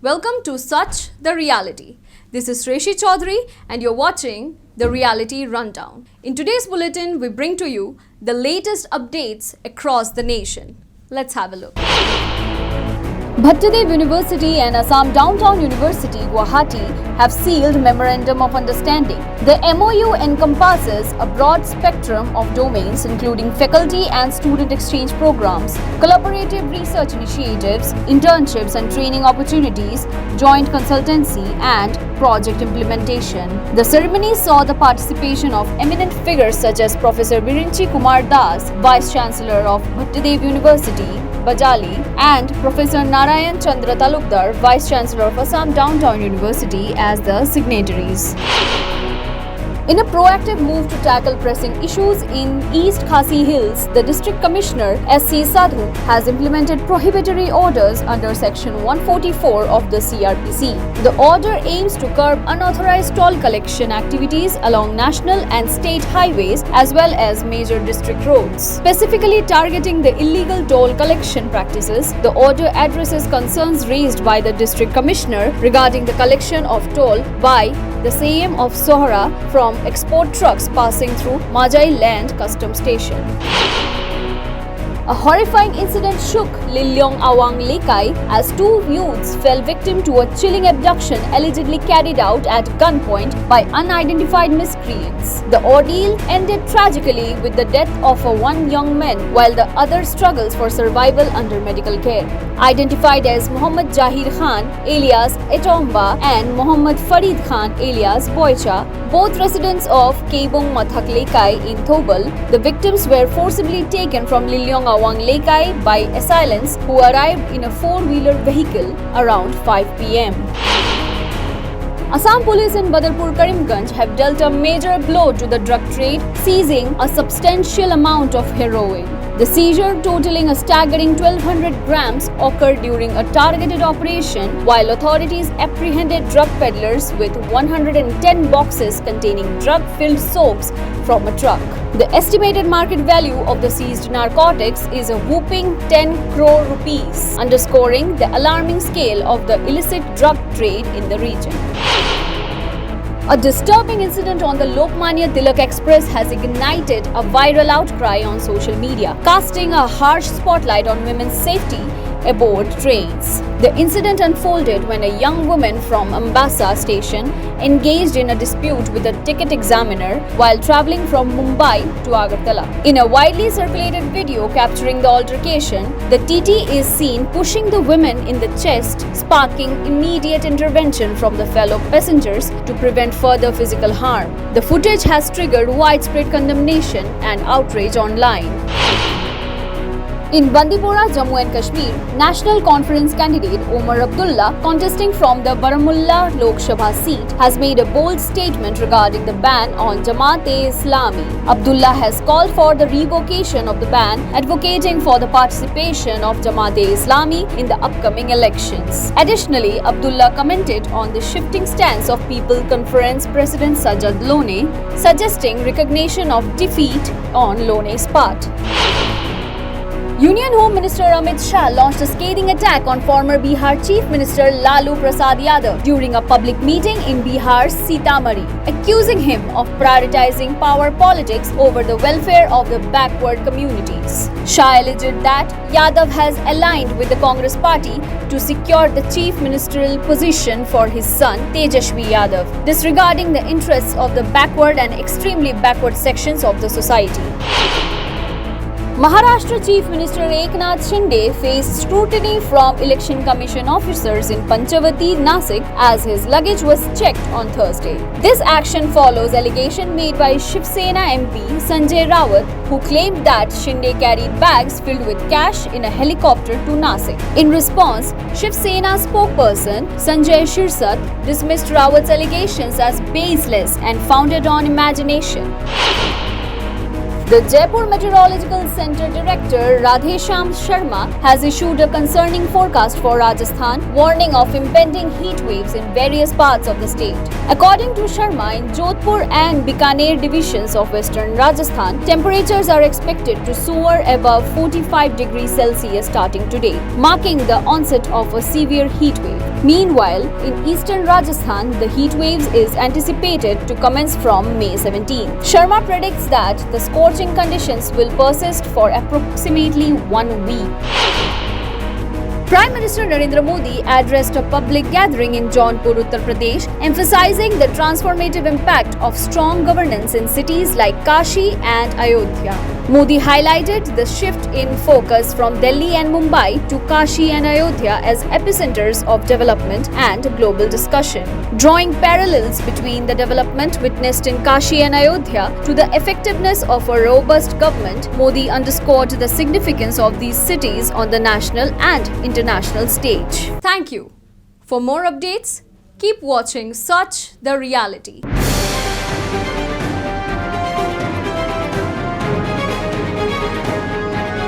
Welcome to Such the Reality. This is Reshi Chaudhary and you're watching the Reality Rundown. In today's bulletin, we bring to you the latest updates across the nation. Let's have a look. Bhattadev University and Assam Downtown University, Guwahati have sealed Memorandum of Understanding. The MOU encompasses a broad spectrum of domains including faculty and student exchange programs, collaborative research initiatives, internships and training opportunities, joint consultancy and project implementation. The ceremony saw the participation of eminent figures such as Professor Virinchi Kumar Das, Vice Chancellor of Bhattadev University, Bajali, and Professor Narayan Chandra Talukdar, Vice Chancellor of Assam Downtown University, as the signatories. In a proactive move to tackle pressing issues in East Khasi Hills, the District Commissioner S.C. Sadhu has implemented prohibitory orders under Section 144 of the CRPC. The order aims to curb unauthorized toll collection activities along national and state highways as well as major district roads. Specifically targeting the illegal toll collection practices, the order addresses concerns raised by the District Commissioner regarding the collection of toll by the Sayem of Sohra from export trucks passing through Majai Land Customs Station. A horrifying incident shook Lilyong Awang Lekai as two youths fell victim to a chilling abduction allegedly carried out at gunpoint by unidentified miscreants. The ordeal ended tragically with the death of one young man while the other struggles for survival under medical care. Identified as Muhammad Jahir Khan alias Etomba and Muhammad Farid Khan alias Boycha, both residents of Keibong Mathak Lekai in Thobal, the victims were forcibly taken from Lilyong Awang Lekai by assailants who arrived in a four-wheeler vehicle around 5 p.m. Assam police in Badarpur Karimganj have dealt a major blow to the drug trade, seizing a substantial amount of heroin. The seizure, totaling a staggering 1,200 grams, occurred during a targeted operation while authorities apprehended drug peddlers with 110 boxes containing drug-filled soaps from a truck. The estimated market value of the seized narcotics is a whopping 10 crore rupees, underscoring the alarming scale of the illicit drug trade in the region. A disturbing incident on the Lokmanya Tilak Express has ignited a viral outcry on social media, casting a harsh spotlight on women's safety aboard trains. The incident unfolded when a young woman from Ambassa station engaged in a dispute with a ticket examiner while travelling from Mumbai to Agartala. In a widely circulated video capturing the altercation, the TT is seen pushing the woman in the chest, sparking immediate intervention from the fellow passengers to prevent further physical harm. The footage has triggered widespread condemnation and outrage online. In Bandipora, Jammu and Kashmir, National Conference candidate Omar Abdullah, contesting from the Baramulla Lok Sabha seat, has made a bold statement regarding the ban on Jamaat-e-Islami. Abdullah has called for the revocation of the ban, advocating for the participation of Jamaat-e-Islami in the upcoming elections. Additionally, Abdullah commented on the shifting stance of People Conference President Sajjad Lone, suggesting recognition of defeat on Lone's part. Union Home Minister Amit Shah launched a scathing attack on former Bihar Chief Minister Lalu Prasad Yadav during a public meeting in Bihar's Sitamarhi, accusing him of prioritizing power politics over the welfare of the backward communities. Shah alleged that Yadav has aligned with the Congress party to secure the chief ministerial position for his son Tejashwi Yadav, disregarding the interests of the backward and extremely backward sections of the society. Maharashtra Chief Minister Eknath Shinde faced scrutiny from Election Commission officers in Panchavati, Nasik as his luggage was checked on Thursday. This action follows allegation made by Shiv Sena MP Sanjay Rawat, who claimed that Shinde carried bags filled with cash in a helicopter to Nasik. In response, Shiv Sena spokesperson Sanjay Shirsat dismissed Rawat's allegations as baseless and founded on imagination. The Jaipur Meteorological Centre Director Radhesham Sharma has issued a concerning forecast for Rajasthan, warning of impending heat waves in various parts of the state. According to Sharma, in Jodhpur and Bikaner divisions of western Rajasthan, temperatures are expected to soar above 45 degrees Celsius starting today, marking the onset of a severe heat wave. Meanwhile, in eastern Rajasthan, the heat waves is anticipated to commence from May 17. Sharma predicts that the scorching conditions will persist for approximately 1 week. Prime Minister Narendra Modi addressed a public gathering in Jaunpur, Uttar Pradesh, emphasizing the transformative impact of strong governance in cities like Kashi and Ayodhya. Modi highlighted the shift in focus from Delhi and Mumbai to Kashi and Ayodhya as epicenters of development and global discussion. Drawing parallels between the development witnessed in Kashi and Ayodhya to the effectiveness of a robust government, Modi underscored the significance of these cities on the national and international stage. Thank you. For more updates, keep watching Such the Reality.